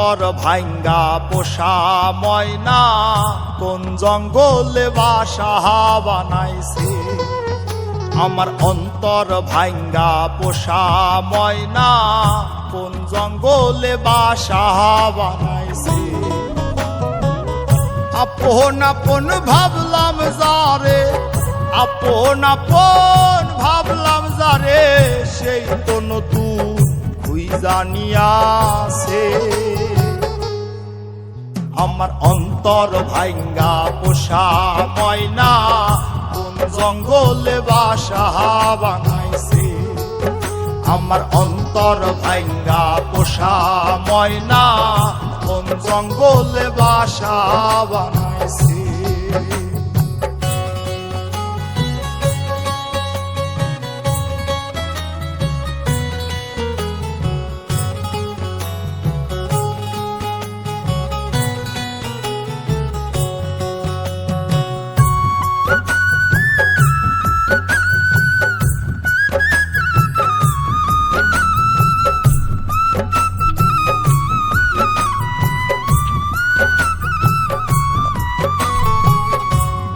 অন্তর ভাঙ্গা পোষা ময়না কোন জঙ্গলে বাসা বানাইছে। আমার অন্তর ভাঙ্গা পোষা ময়না কোন জঙ্গলে বাসা বানাইছে। আপন আপন ভাবলাম যারে, আপন আপন ভাবলাম যারে, সেই তো নতুন জানিয়াছে। আমার অন্তর ভাঙ্গা পোষা ময়না কোন জঙ্গলে বাসা বানাইছে। আমার অন্তর ভাঙ্গা পোষা ময়না কোন জঙ্গলে বাসা বানাইছে।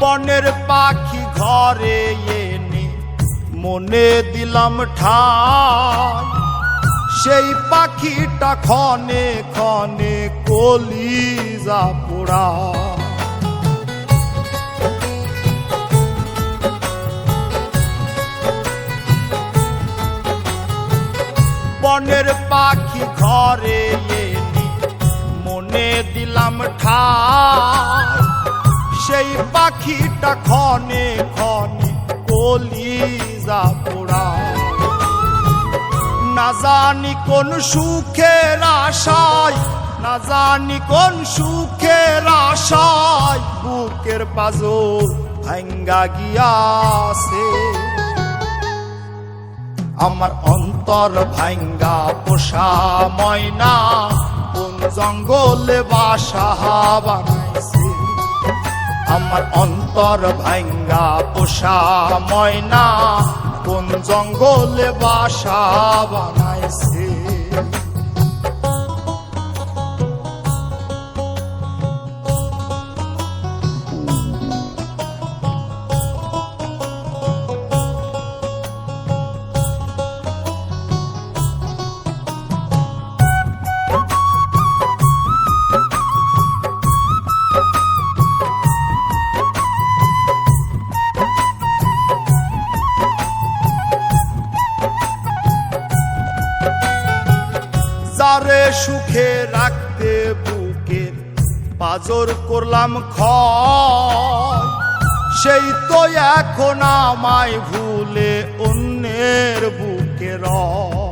বনের পাখি ঘরে এনে মনে দিলাম ঠাই, সেই পাখিটা ক্ষণে ক্ষণে কলিজা পোড়া। বনের পাখি ঘরে এনে মনে দিলাম ঠাই, সেই পাখিটা ক্ষণে ক্ষণে কলিজা পোড়া। না জানি কোন সুখের আশায়, না জানি কোন সুখের আশায় বুকের পাজর ভাঙ্গা গিয়াছে। আমার অন্তর ভাঙ্গা পোষা ময়না কোন জঙ্গলে বাসা বানাইছে। আমার অন্তর ভাঙ্গা পোষা ময়না কোন জঙ্গলে বাসা বানাইছে। যারে সুখে রাখতে বুকের পাজর করলাম ক্ষয়, সেই তো এখন আমায় ভুলে অন্যের বুকে রয়।